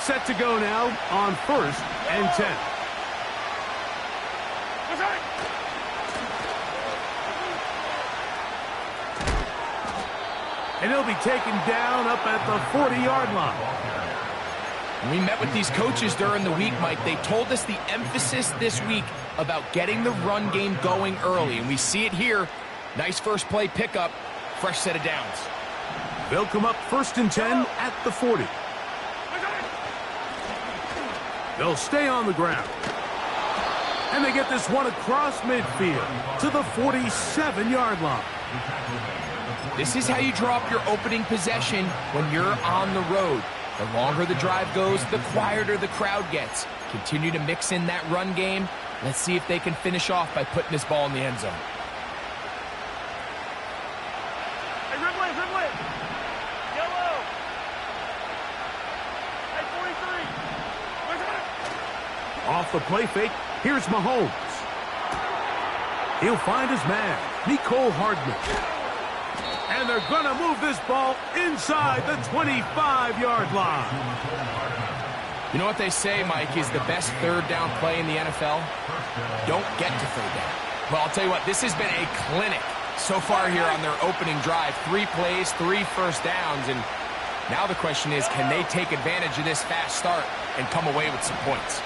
Set to go now on 1st and 10. And he'll be taken down up at the 40-yard line. We met with these coaches during the week, Mike. They told us the emphasis this week about getting the run game going early, and we see it here. Nice first play pickup, fresh set of downs. They'll come up 1st and 10 at the 40. They'll stay on the ground. And they get this one across midfield to the 47-yard line. This is how you draw up your opening possession when you're on the road. The longer the drive goes, the quieter the crowd gets. Continue to mix in that run game. Let's see if they can finish off by putting this ball in the end zone. Hey, Ridley, Ridley! Yellow! Hey, 43! Off the play fake, here's Mahomes. He'll find his man, Nicole Hardman. And they're going to move this ball inside the 25-yard line. You know what they say, Mike, is the best third down play in the NFL? Don't get to third down. Well, I'll tell you what, this has been a clinic so far here on their opening drive. 3 plays, 3 first downs, and now the question is, can they take advantage of this fast start and come away with some points?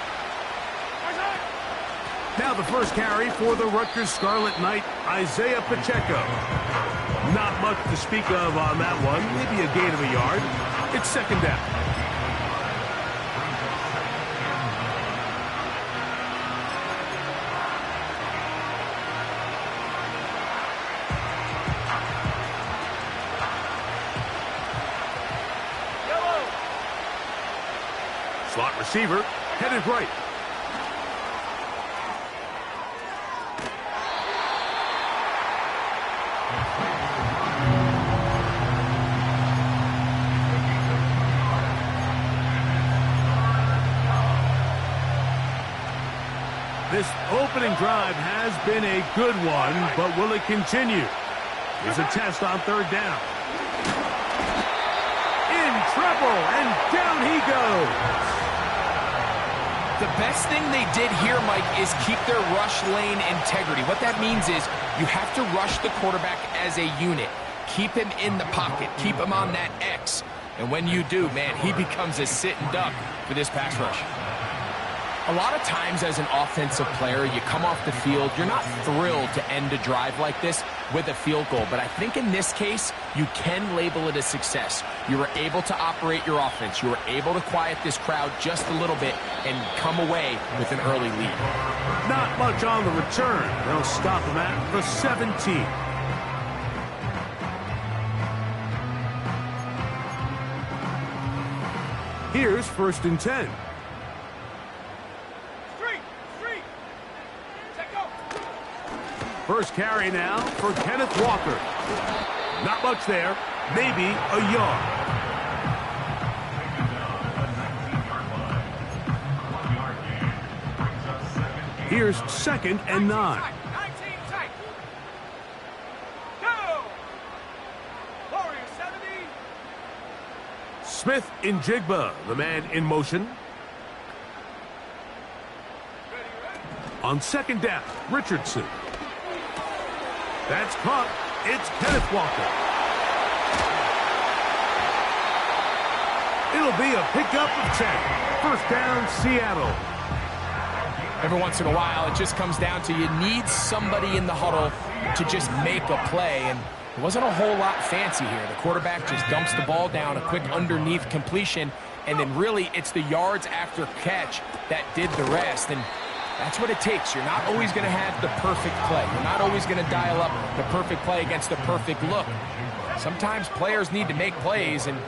Now the first carry for the Rutgers Scarlet Knight, Isaiah Pacheco. Not much to speak of on that one. Maybe a gain of a yard. It's 2nd down. Yellow! Slot receiver headed right. This opening drive has been a good one, but will it continue? Here's a test on 3rd down. In trouble, and down he goes. The best thing they did here, Mike, is keep their rush lane integrity. What that means is you have to rush the quarterback as a unit. Keep him in the pocket. Keep him on that X. And when you do, man, he becomes a sitting duck for this pass rush. A lot of times as an offensive player, you come off the field, you're not thrilled to end a drive like this with a field goal. But I think in this case, you can label it a success. You were able to operate your offense. You were able to quiet this crowd just a little bit and come away with an early lead. Not much on the return. They'll stop him at the 17. Here's 1st and 10. First carry now for Kenneth Walker. Not much there. Maybe a yard. Here's 2nd and 9. Smith in Jigba, the man in motion. On 2nd down, Richardson. That's caught. It's Kenneth Walker. It'll be a pickup of 10. 1st down, Seattle. Every once in a while, it just comes down to you need somebody in the huddle to just make a play. And it wasn't a whole lot fancy here. The quarterback just dumps the ball down, a quick underneath completion, and then really it's the yards after catch that did the rest. And that's what it takes. You're not always going to have the perfect play. You're not always going to dial up the perfect play against the perfect look. Sometimes players need to make plays, and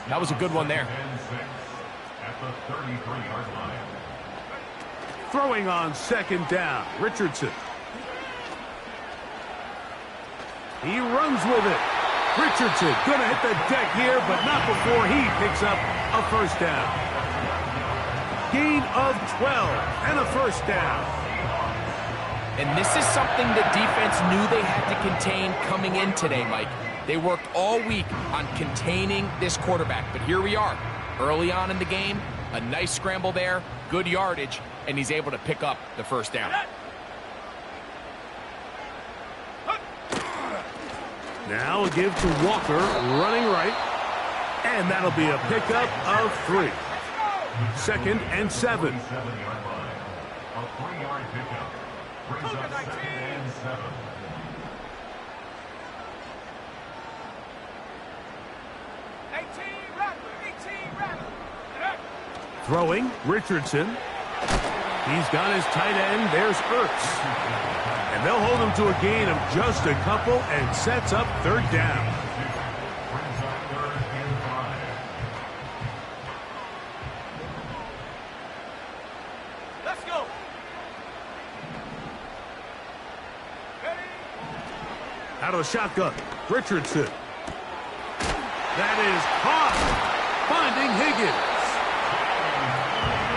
that was a good one there. Throwing on 2nd down, Richardson. He runs with it. Richardson going to hit the deck here, but not before he picks up a 1st down. Gain of 12 and a 1st down. And this is something the defense knew they had to contain coming in today, Mike. They worked all week on containing this quarterback, but here we are, early on in the game, A nice scramble there, good yardage, and he's able to pick up the first down. Now a give to Walker, running right. And that'll be a pickup of 3. 2nd and 7. A 3-yard pickup. Brings up 2nd and 7. Throwing, Richardson. He's got his tight end. There's Ertz. And they'll hold him to a gain of just a couple and sets up 3rd down. Brings up 3rd and 5. Let's go. Out of the shotgun, Richardson. That is caught. Finding Higgins.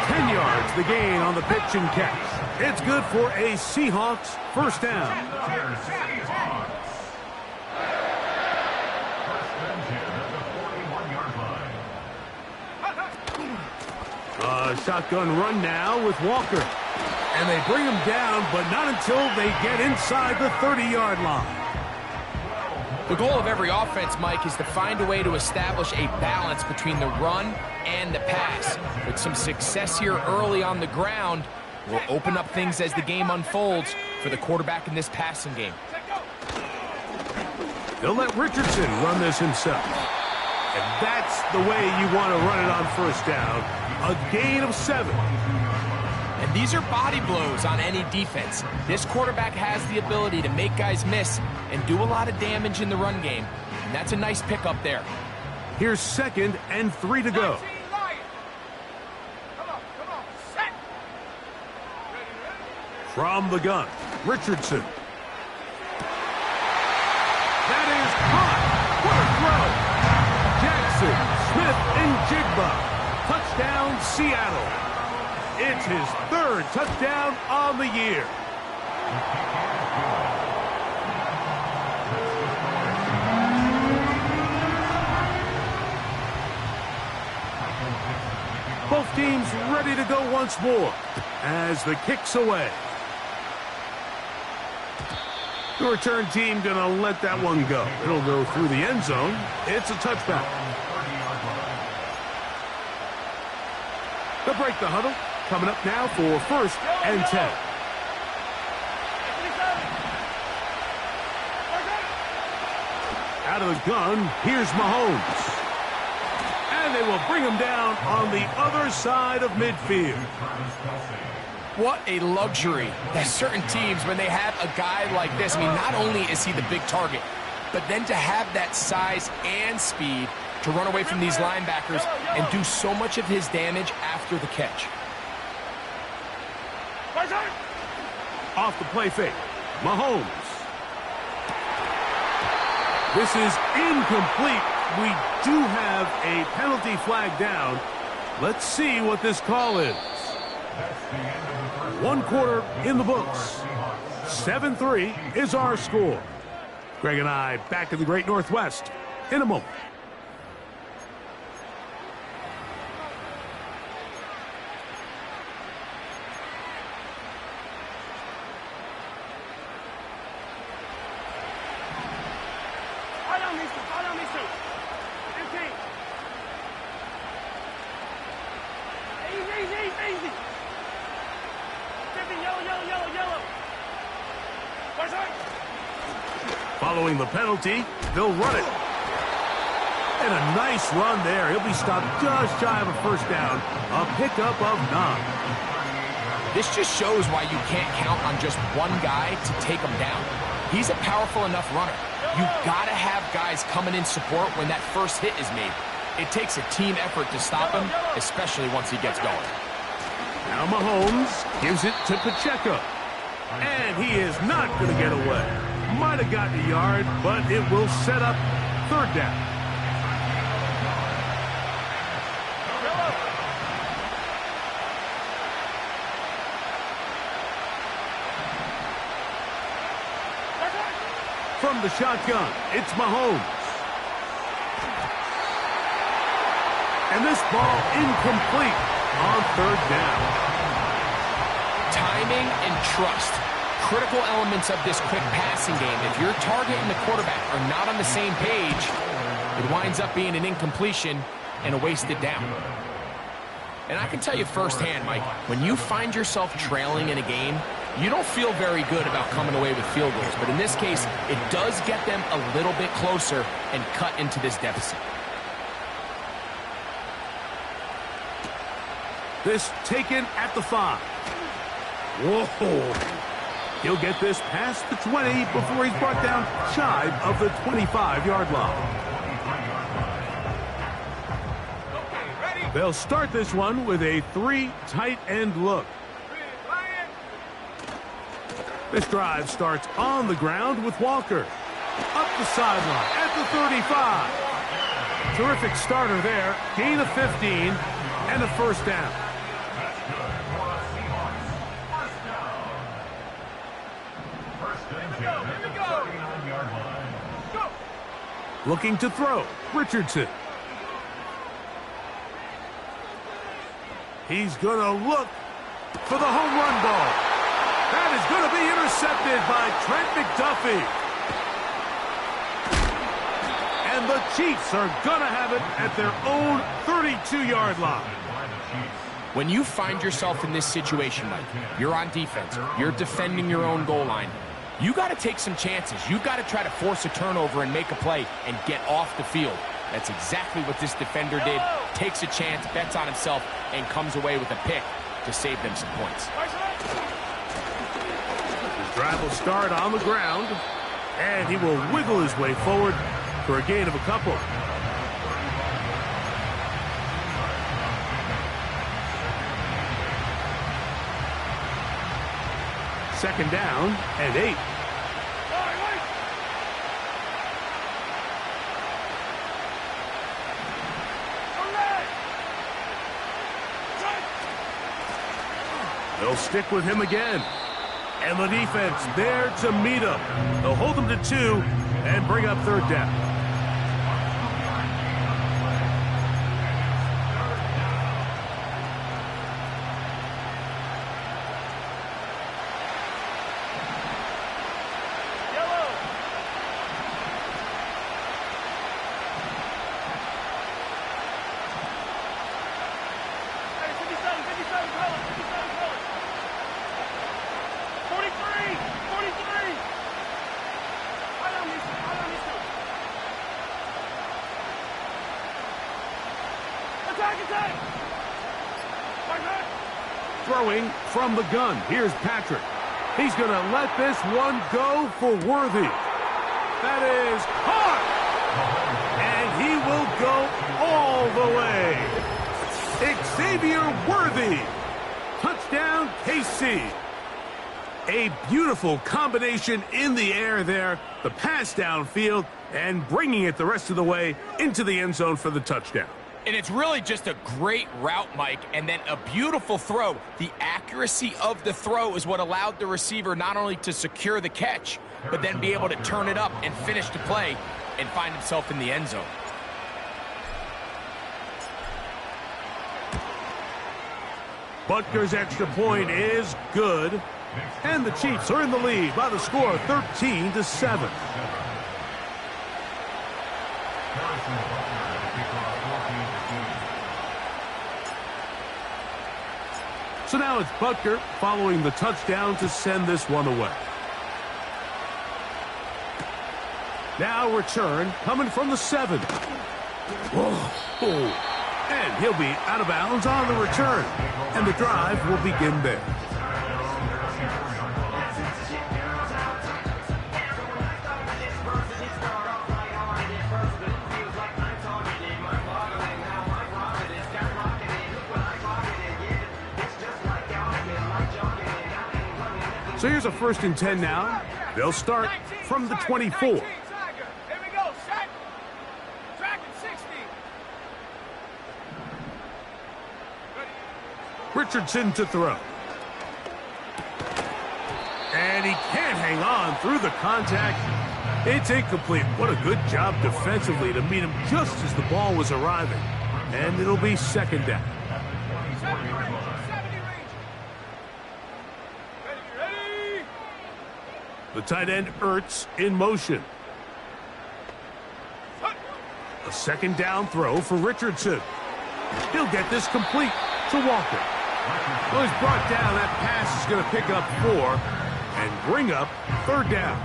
10 yards the gain on the pitch and catch. It's good for a Seahawks first down. Another Seahawks. First and 10 at the 41-yard line. A shotgun run now with Walker. And they bring him down, but not until they get inside the 30-yard line. The goal of every offense, Mike, is to find a way to establish a balance between the run and the pass. With some success here early on the ground, will open up things as the game unfolds for the quarterback in this passing game. They'll let Richardson run this himself. And that's the way you want to run it on first down. A gain of 7. And these are body blows on any defense. This quarterback has the ability to make guys miss and do a lot of damage in the run game. And that's a nice pickup there. Here's 2nd and 3 to go. From the gun, Richardson. That is caught. What a throw. Jackson, Smith, and Jigba. Touchdown, Seattle. It's his 3rd touchdown on the year. Both teams ready to go once more as the kick's away. The return team going to let that one go. It'll go through the end zone. It's a touchback. They'll break the huddle. Coming up now for 1st and 10. Out of the gun, here's Mahomes. And they will bring him down on the other side of midfield. What a luxury that certain teams, when they have a guy like this, I mean, not only is he the big target, but then to have that size and speed to run away from these linebackers and do so much of his damage after the catch. Off the play fake, Mahomes. This is incomplete. We do have a penalty flag down. Let's see what this call is. 1 quarter in the books. 7-3 is our score. Greg and I back in the Great Northwest in a moment. Following the penalty, they'll run it. And a nice run there. He'll be stopped just shy of a first down. A pickup of 9. This just shows why you can't count on just one guy to take him down. He's a powerful enough runner. You've got to have guys coming in support when that first hit is made. It takes a team effort to stop him, especially once he gets going. Now Mahomes gives it to Pacheco. And he is not going to get away. Might have gotten a yard, but it will set up 3rd down. From the shotgun, it's Mahomes. And this ball incomplete on third down. Timing and trust, critical elements of this quick passing game. If your target and the quarterback are not on the same page, it winds up being an incompletion and a wasted down. And I can tell you firsthand, Mike, when you find yourself trailing in a game, you don't feel very good about coming away with field goals. But in this case, it does get them a little bit closer and cut into this deficit. This taken at the 5. Whoa. He'll get this past the 20 before he's brought down shy of the 25-yard line. They'll start this one with a 3 tight end look. This drive starts on the ground with Walker. Up the sideline at the 35. Terrific starter there. Gain of 15 and a first down. Looking to throw, Richardson. He's going to look for the home run ball. That is going to be intercepted by Trent McDuffie. And the Chiefs are going to have it at their own 32-yard line. When you find yourself in this situation, Mike, you're on defense, you're defending your own goal line, you got to take some chances. You got to try to force a turnover and make a play and get off the field. That's exactly what this defender did. Takes a chance, bets on himself, and comes away with a pick to save them some points. His drive will start on the ground, and he will wiggle his way forward for a gain of a couple. Second down and 8. They'll stick with him again. And the defense there to meet him. They'll hold him to 2 and bring up third down. Throwing from the gun. Here's Patrick. He's going to let this one go for Worthy. That is hard. And he will go all the way. Xavier Worthy. Touchdown, KC. A beautiful combination in the air there. The pass downfield and bringing it the rest of the way into the end zone for the touchdown. And it's really just a great route, Mike, and then a beautiful throw. The accuracy of the throw is what allowed the receiver not only to secure the catch, but then be able to turn it up and finish the play and find himself in the end zone. Butker's extra point is good, and the Chiefs are in the lead by the score of 13-7. So now it's Butker following the touchdown to send this one away. Now return coming from the 7. Whoa. And he'll be out of bounds on the return. And the drive will begin there. So here's a 1st and 10 now. They'll start from the 24. Here we go, set. Track at 60. Richardson to throw. And he can't hang on through the contact. It's incomplete. What a good job defensively to meet him just as the ball was arriving. And it'll be second down. 70 range. 70 range. Ready. The tight end Ertz in motion. A second down throw for Richardson. He'll get this complete to Walker. Well, he's brought down. That pass is going to pick up 4 and bring up third down.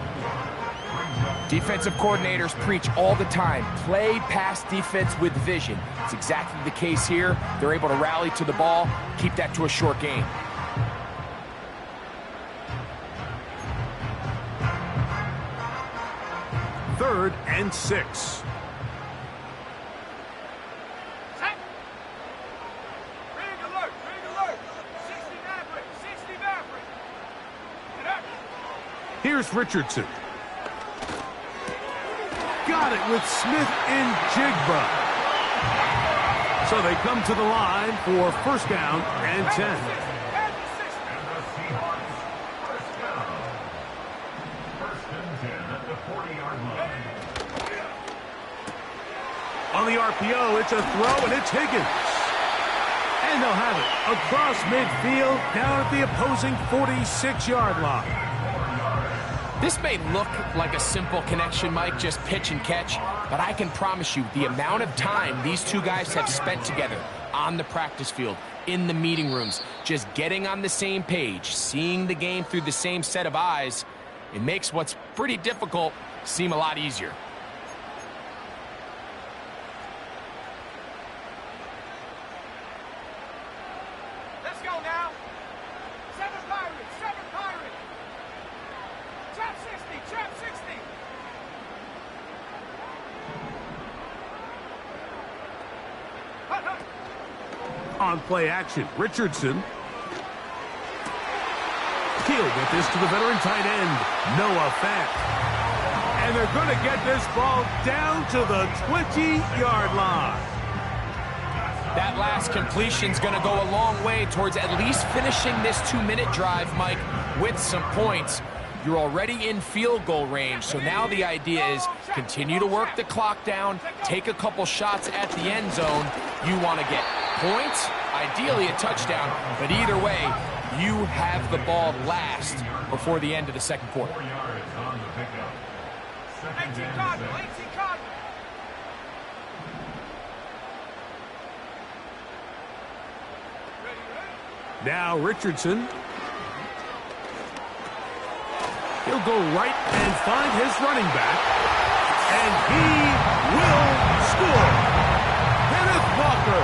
Defensive coordinators preach all the time, play pass defense with vision. It's exactly the case here. They're able to rally to the ball, keep that to a short gain. Third and 6. Here's Richardson. Got it with Smith and Jigba. So they come to the line for first down and 10. On the RPO, it's a throw, and it's Higgins. And they'll have it across midfield, down at the opposing 46-yard line. This may look like a simple connection, Mike, just pitch and catch, but I can promise you the amount of time these two guys have spent together on the practice field, in the meeting rooms, just getting on the same page, seeing the game through the same set of eyes, it makes what's pretty difficult seem a lot easier. Let's go now. 7 Pirates, 7 Pirates. Trap 60, trap 60. On play action, Richardson. He'll get this to the veteran tight end, Noah Fant. And they're going to get this ball down to the 20-yard line. That last completion's going to go a long way towards at least finishing this 2-minute drive, Mike, with some points. You're already in field goal range, so now the idea is continue to work the clock down, take a couple shots at the end zone. You want to get points, ideally a touchdown, but either way, you have the ball last before the end of the second quarter. 18 Cardinal, 18 Cardinal. Now Richardson. He'll go right and find his running back. And he will score. Kenneth Walker.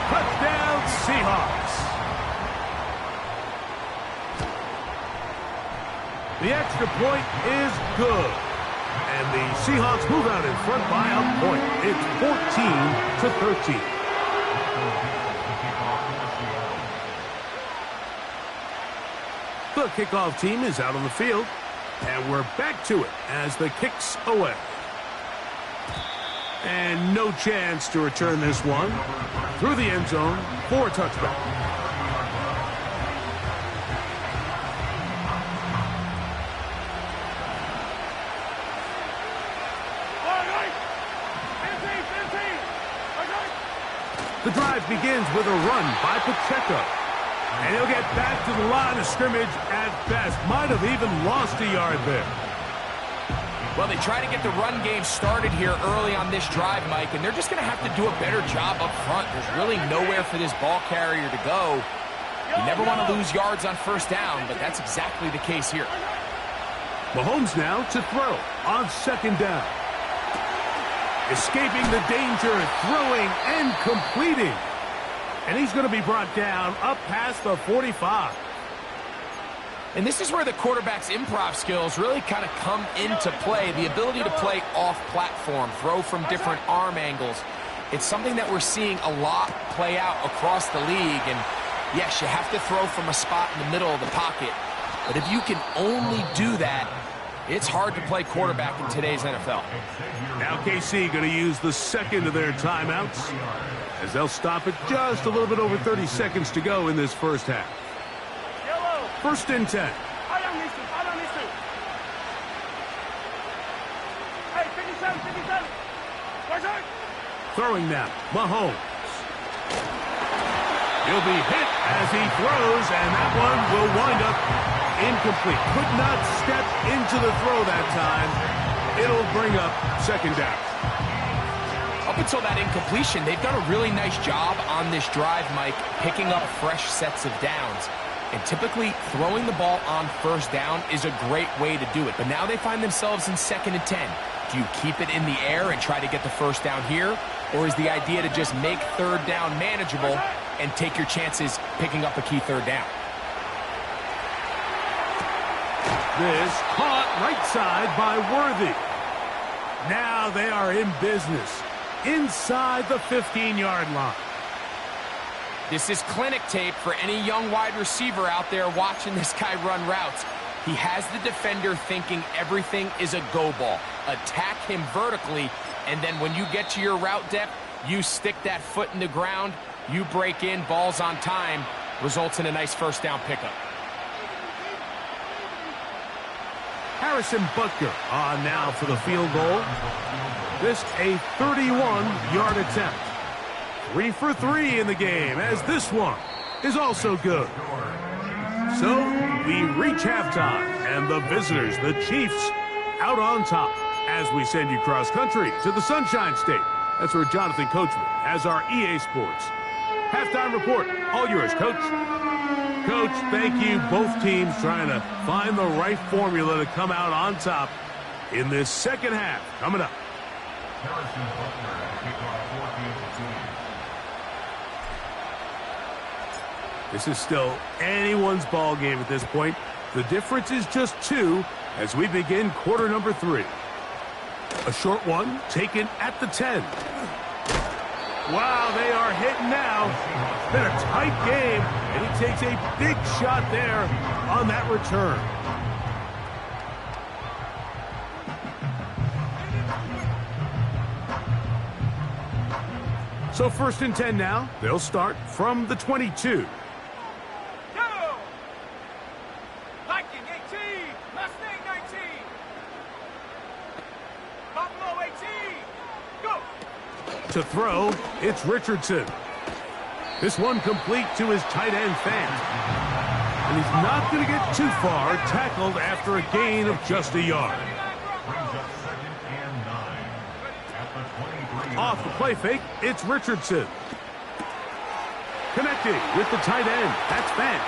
Touchdown Seahawks. The extra point is good. And the Seahawks move out in front by a point. It's 14-13. The kickoff team is out on the field. And we're back to it as the kick's away. And no chance to return this one through the end zone for a touchback. The drive begins with a run by Pacheco. And he'll get back to the line of scrimmage at best. Might have even lost a yard there. Well, they try to get the run game started here early on this drive, Mike, and they're just going to have to do a better job up front. There's really nowhere for this ball carrier to go. You never want to lose yards on first down, but that's exactly the case here. Mahomes now to throw on second down. Escaping the danger, throwing and completing. And he's going to be brought down up past the 45. And this is where the quarterback's improv skills really kind of come into play. The ability to play off-platform, throw from different arm angles. It's something that we're seeing a lot play out across the league. And yes, you have to throw from a spot in the middle of the pocket. But if you can only do that, it's hard to play quarterback in today's NFL. Now KC going to use the second of their timeouts as they'll stop it just a little bit over 30 seconds to go in this first half. First and 10. Throwing now, Mahomes. He'll be hit as he throws, and that one will wind up incomplete. Could not step into the throw that time. It'll bring up second down. Up until that incompletion, they've done a really nice job on this drive, Mike, picking up fresh sets of downs. And typically, throwing the ball on first down is a great way to do it. But now they find themselves in 2nd and 10. Do you keep it in the air and try to get the first down here? Or is the idea to just make third down manageable and take your chances picking up a key third down? This caught right side by Worthy. Now they are in business inside the 15-yard line. This is clinic tape for any young wide receiver out there watching this guy run routes. He has the defender thinking everything is a go ball. Attack him vertically, and then when you get to your route depth, you stick that foot in the ground, you break in, ball's on time, results in a nice first down pickup. Harrison Butker on now for the field goal. This a 31-yard attempt. 3 for 3 in the game, as this one is also good. So we reach halftime, and the visitors, the Chiefs, out on top as we send you cross country to the Sunshine State. That's where Jonathan Coachman has our EA Sports halftime report. All yours, Coach. Coach, thank you. Both teams trying to find the right formula to come out on top in this second half. Coming up. Harrison Butler to kick off 14-2. This is still anyone's ball game at this point. The difference is just 2 as we begin quarter number 3. A short one taken at the 10. Wow, they are hitting now. It's been a tight game, and he takes a big shot there on that return. So 1st and 10 now. They'll start from the 22. To throw, it's Richardson. This one complete to his tight end, Fant. And he's not going to get too far, tackled after a gain of just a yard. Off the play fake, it's Richardson. Connecting with the tight end, that's Fant.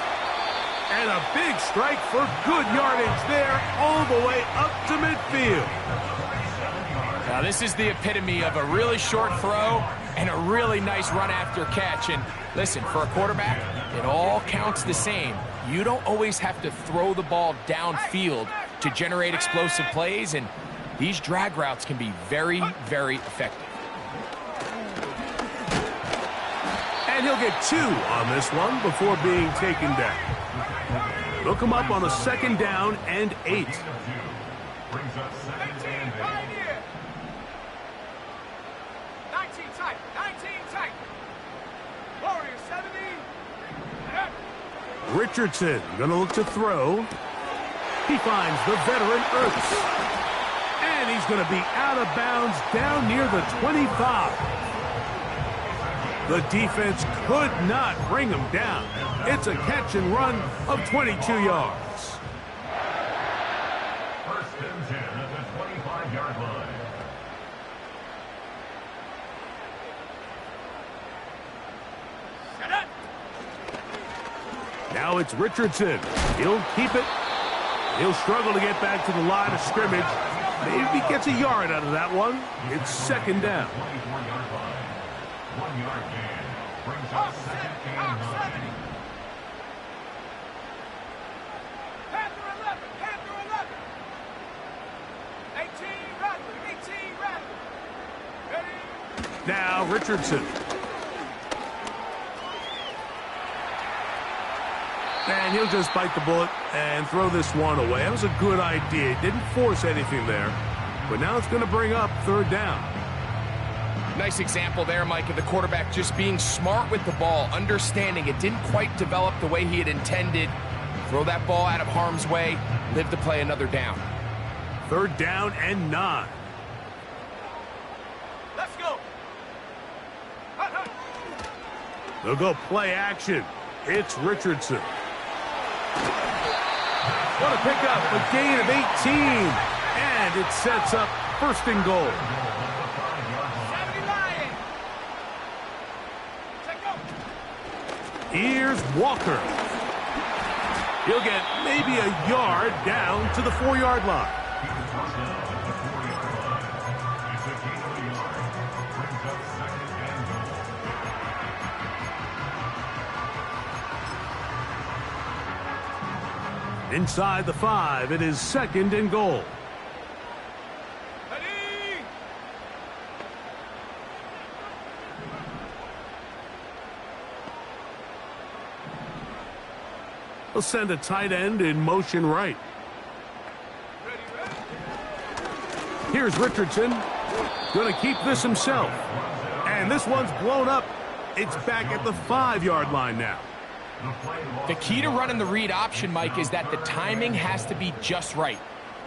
And a big strike for good yardage there, all the way up to midfield. Now, this is the epitome of a really short throw and a really nice run after catch. And listen, for a quarterback, it all counts the same. You don't always have to throw the ball downfield to generate explosive plays, and these drag routes can be very, very effective. And he'll get 2 on this one before being taken down. They'll come up on a 2nd down and 8. Brings up 2nd and 8. Richardson gonna look to throw. He finds the veteran Ertz. And he's gonna be out of bounds down near the 25. The defense could not bring him down. It's a catch and run of 22 yards. 1st and 10 at the 25-yard line. Now it's Richardson. He'll keep it. He'll struggle to get back to the line of scrimmage. Maybe he gets a yard out of that one. It's 2nd down. 24-yard line. 1-yard gain. Brings up 2nd and 9. Panther 11, Panther 11. 18 Rattler. Ready? Now Richardson. And he'll just bite the bullet and throw this one away. That was a good idea. Didn't force anything there. But now it's going to bring up 3rd down. Nice example there, Mike, of the quarterback just being smart with the ball, understanding it didn't quite develop the way he had intended. Throw that ball out of harm's way, live to play another down. 3rd down and 9. Let's go. They'll go play action. It's Richardson. What a pickup, a gain of 18. And it sets up first and goal. Here's Walker. He'll get maybe a yard down to the 4-yard line. Inside the 5, it is second and goal. He'll send a tight end in motion right. Here's Richardson. Going to keep this himself. And this one's blown up. It's back at the 5-yard line now. The key to running the read option, Mike, is that the timing has to be just right.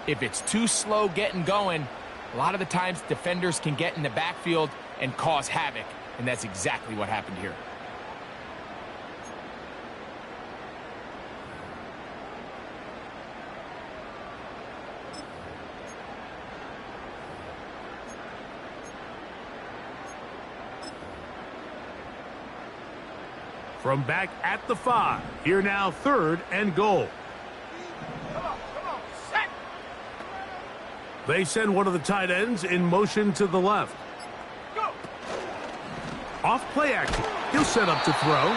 If it's too slow getting going, a lot of the times defenders can get in the backfield and cause havoc. And that's exactly what happened here. From back at the 5, here now third and goal. Come on, set. They send one of the tight ends in motion to the left. Go. Off play action. He'll set up to throw.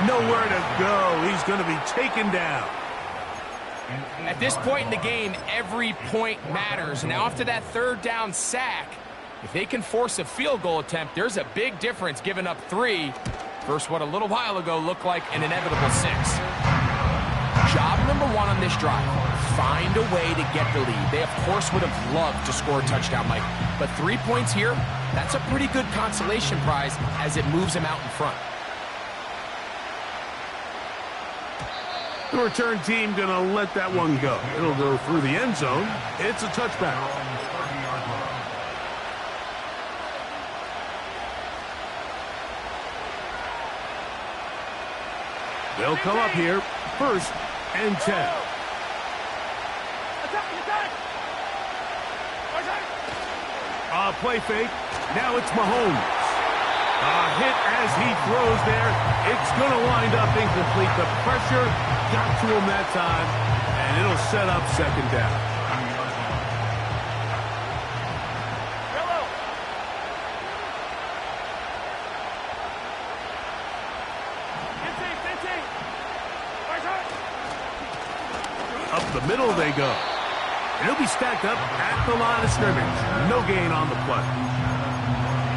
Nowhere to go. He's going to be taken down. At this point in the game, every point matters. Now after that third down sack, if they can force a field goal attempt, there's a big difference giving up 3 versus what a little while ago looked like an inevitable 6. Job number 1 on this drive, find a way to get the lead. They, of course, would have loved to score a touchdown, Mike. But 3 points here, that's a pretty good consolation prize as it moves them out in front. The return team going to let that one go. It'll go through the end zone. It's a touchback. They'll come up here, first and 10. Play fake. Now it's Mahomes. A hit as he throws there. It's going to wind up incomplete. The pressure got to him that time, and it'll set up second down. Up the middle they go. And he'll be stacked up at the line of scrimmage. No gain on the play.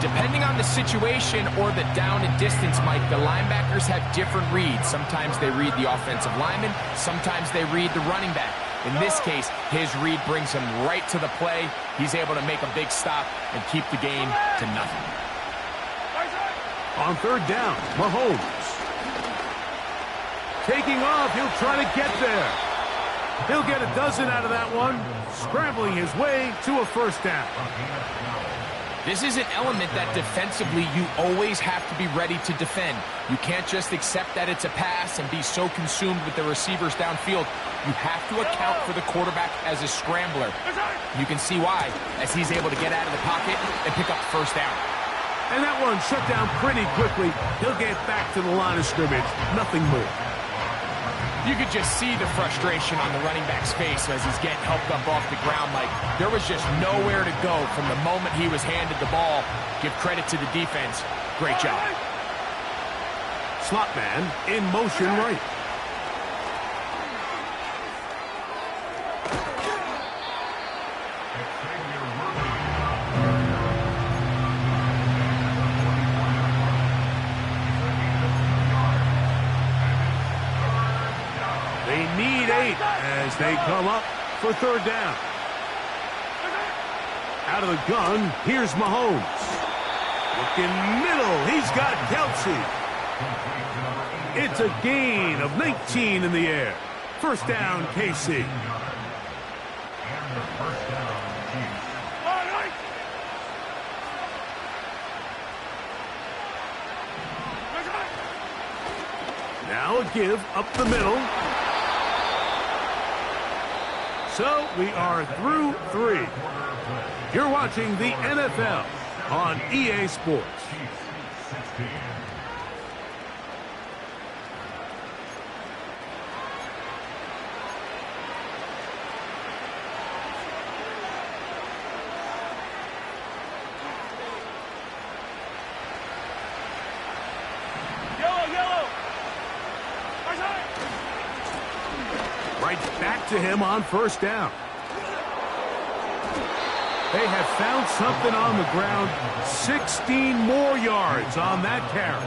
Depending on the situation or the down and distance, Mike, the linebackers have different reads. Sometimes they read the offensive lineman. Sometimes they read the running back. In this case, his read brings him right to the play. He's able to make a big stop and keep the gain to nothing. On third down, Mahomes. Taking off, he'll try to get there. He'll get a dozen out of that one, scrambling his way to a first down. This is an element that defensively you always have to be ready to defend. You can't just accept that it's a pass and be so consumed with the receivers downfield. You have to account for the quarterback as a scrambler. You can see why, as he's able to get out of the pocket and pick up the first down. And that one shut down pretty quickly. He'll get back to the line of scrimmage. Nothing more. You could just see the frustration on the running back's face as he's getting helped up off the ground. Like, there was just nowhere to go from the moment he was handed the ball. Give credit to the defense. Great job. Slot man in motion right. They need 8 as they come up for third down. Out of the gun, here's Mahomes. Looking middle, he's got Kelsey. It's a gain of 19 in the air. First down, KC. Now a give up the middle. So we are through 3. You're watching the NFL on EA Sports. Right back to him on first down. They have found something on the ground. 16 more yards on that carry.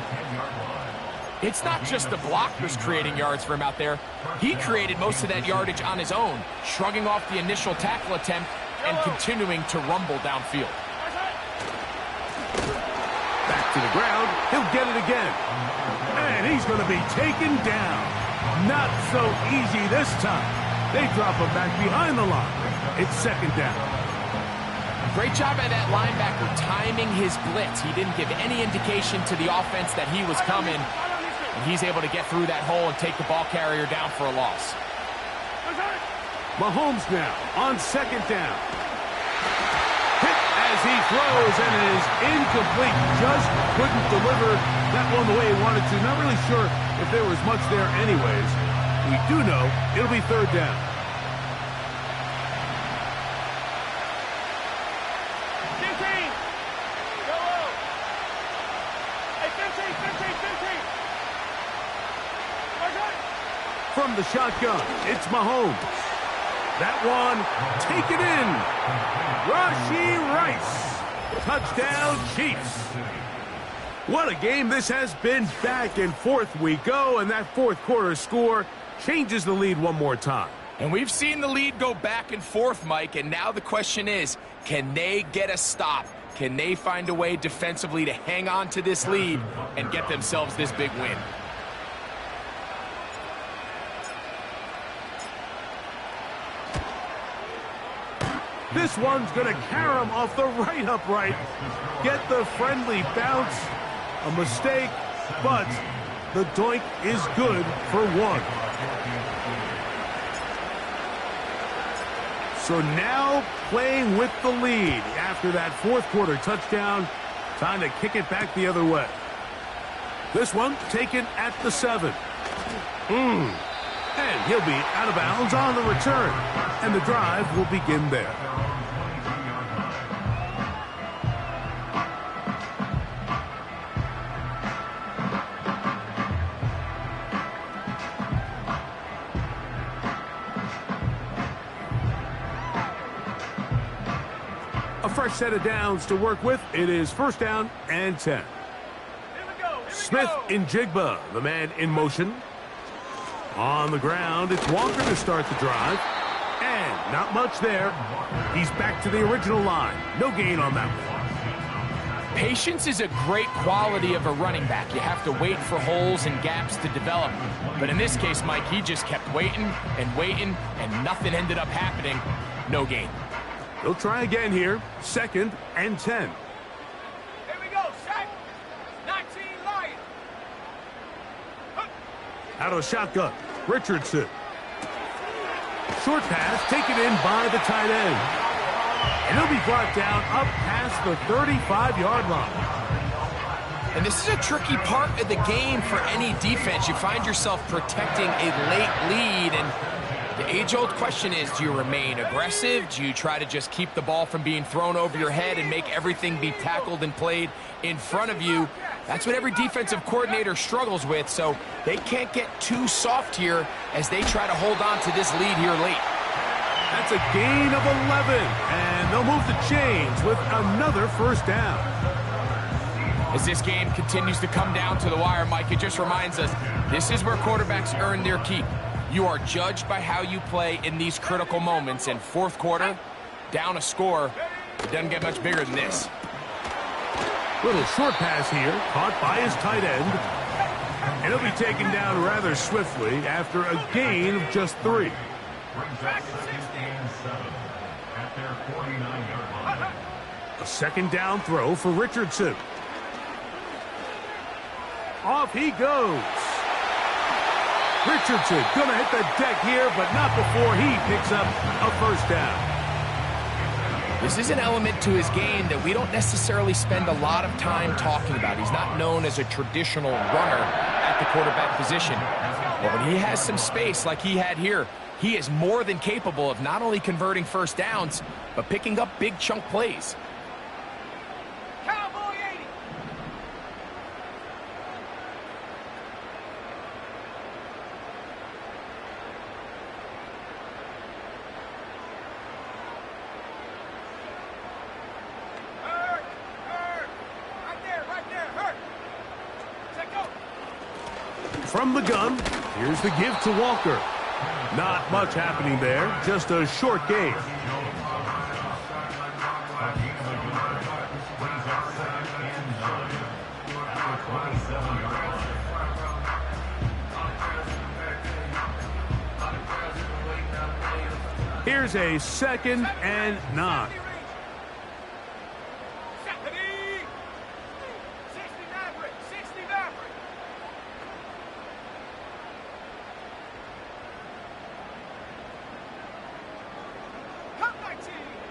It's not just the blockers creating yards for him out there. He created most of that yardage on his own, shrugging off the initial tackle attempt and continuing to rumble downfield. Back to the ground. He'll get it again. And he's going to be taken down. Not so easy this time. They drop him back behind the line. It's second down. Great job by that linebacker timing his blitz. He didn't give any indication to the offense that he was coming. And he's able to get through that hole and take the ball carrier down for a loss. Mahomes now on second down. Hit as he throws, and it is incomplete. Just couldn't deliver that one the way he wanted to. Not really sure if there was much there anyways. We do know it'll be third down. From the shotgun, it's Mahomes. That one, taken in. Rashee Rice. Touchdown, Chiefs. What a game this has been. Back and forth we go, and that fourth quarter score changes the lead one more time. And we've seen the lead go back and forth, Mike, and now the question is, can they get a stop? Can they find a way defensively to hang on to this lead and get themselves this big win? This one's going to carry him off the right upright. Get the friendly bounce. A mistake, but the doink is good for 1. So now playing with the lead after that fourth quarter touchdown. Time to kick it back the other way. This one taken at the 7. And he'll be out of bounds on the return. And the drive will begin there. A fresh set of downs to work with. It is first down and 10. Smith in Jigba, the man in motion. On the ground, it's Walker to start the drive. And not much there. He's back to the original line. No gain on that one. Patience is a great quality of a running back. You have to wait for holes and gaps to develop. But in this case, Mike, he just kept waiting, and nothing ended up happening. No gain. He'll try again here. Second and 10. Here we go, set. 19 Lions. Out of shotgun, Richardson. Short pass taken in by the tight end. And he'll be brought down up past the 35-yard line. And this is a tricky part of the game for any defense. You find yourself protecting a late lead, and the age-old question is, do you remain aggressive? Do you try to just keep the ball from being thrown over your head and make everything be tackled and played in front of you? That's what every defensive coordinator struggles with, so they can't get too soft here as they try to hold on to this lead here late. That's a gain of 11, and they'll move the chains with another first down. As this game continues to come down to the wire, Mike, it just reminds us, this is where quarterbacks earn their keep. You are judged by how you play in these critical moments, and fourth quarter, down a score, it doesn't get much bigger than this. Little short pass here, caught by his tight end. And he'll be taken down rather swiftly after a gain of just 3. A second down throw for Richardson. Off he goes. Richardson going to hit the deck here, but not before he picks up a first down. This is an element to his game that we don't necessarily spend a lot of time talking about. He's not known as a traditional runner at the quarterback position. But when he has some space like he had here, he is more than capable of not only converting first downs, but picking up big chunk plays. Cowboy 80. Hurt. Right there. Hurt. Check go. From the gun, here's the give to Walker. Not much happening there, just a short gain. Here's a 2nd and 9. 60 Maverick.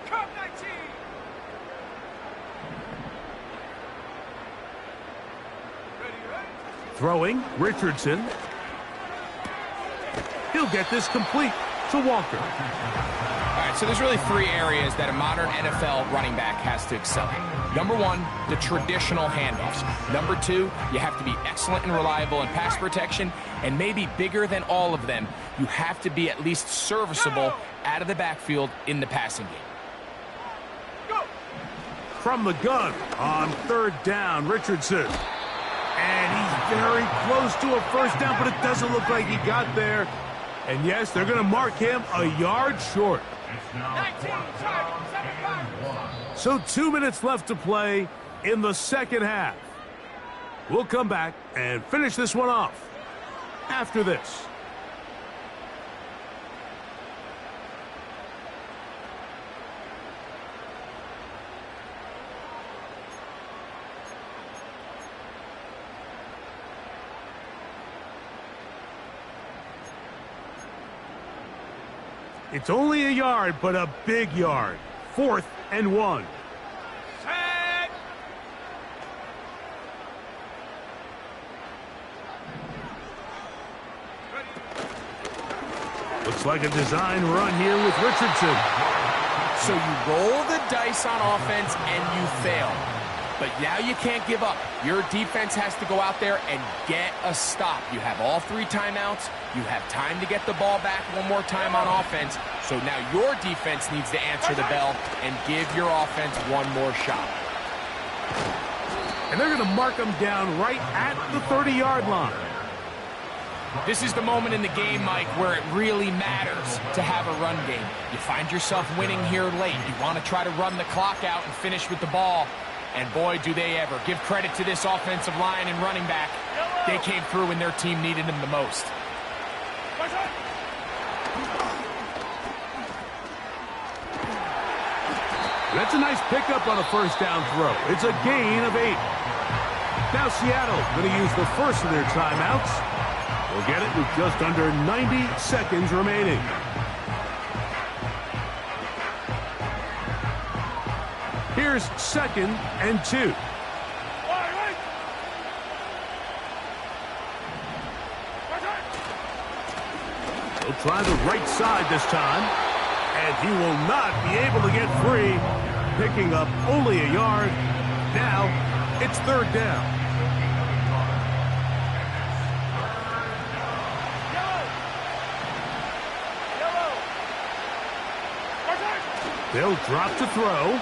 Cup 19. Ready. Throwing, Richardson. He'll get this complete to Walker. All right, so there's really 3 areas that a modern NFL running back has to excel in. Number 1, the traditional handoffs. Number 2, you have to be excellent and reliable in pass protection, and maybe bigger than all of them, you have to be at least serviceable out of the backfield in the passing game. From the gun on 3rd down, Richardson. And he's very close to a first down, but it doesn't look like he got there. And yes, they're going to mark him a yard short. 19, 75. So 2 minutes left to play in the second half. We'll come back and finish this one off after this. It's only a yard, but a big yard. 4th and 1. Set. Looks like a design run here with Richardson. So you roll the dice on offense and you fail. But now you can't give up. Your defense has to go out there and get a stop. You have all 3 timeouts. You have time to get the ball back one more time on offense. So now your defense needs to answer the bell and give your offense one more shot. And they're going to mark them down right at the 30-yard line. This is the moment in the game, Mike, where it really matters to have a run game. You find yourself winning here late. You want to try to run the clock out and finish with the ball. And boy, do they ever. Give credit to this offensive line and running back. They came through when their team needed them the most. That's a nice pickup on a first down throw. It's a gain of 8. Now Seattle going to use the first of their timeouts. We'll get it with just under 90 seconds remaining. Here's 2nd and 2. He'll try the right side this time, and he will not be able to get free, picking up only a yard. Now it's 3rd down. They'll drop to throw.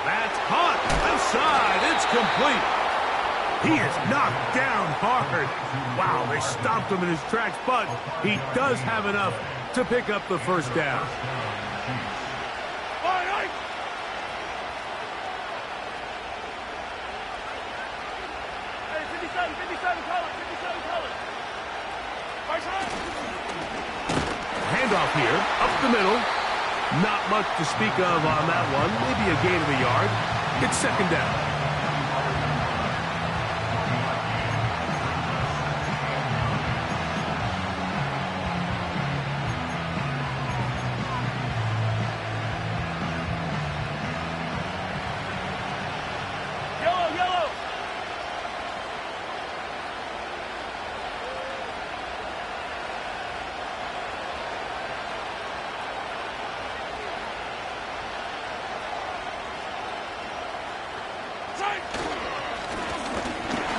That's caught. Left side. It's complete. He is knocked down hard. Wow, they stopped him in his tracks, but he does have enough to pick up the first down. Handoff here, up the middle. Not much to speak of on that one. Maybe a gain of a yard. It's 2nd down.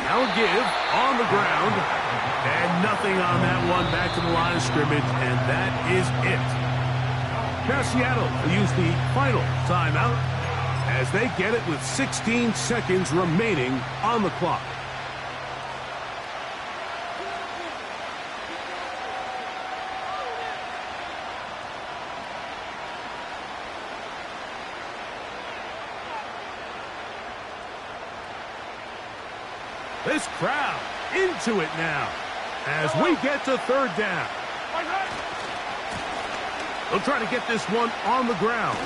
Now a give on the ground. And nothing on that one. Back to the line of scrimmage, and that is it. Now Seattle will use the final timeout as they get it with 16 seconds remaining on the clock. This crowd into it now as we get to third down. They'll try to get this one on the ground.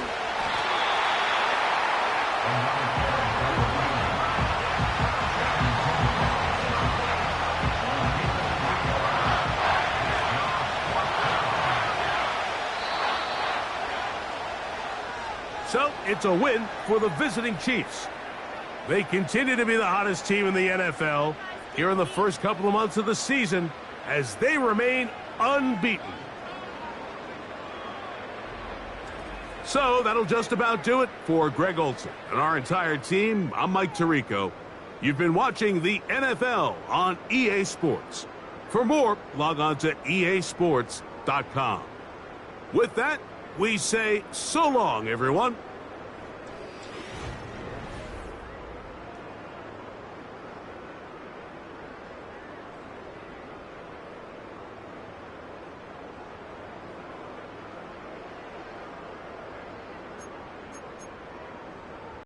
So it's a win for the visiting Chiefs. They continue to be the hottest team in the NFL here in the first couple of months of the season as they remain unbeaten. So that'll just about do it for Greg Olson and our entire team. I'm Mike Tirico. You've been watching the NFL on EA Sports. For more, log on to easports.com. With that, we say so long, everyone.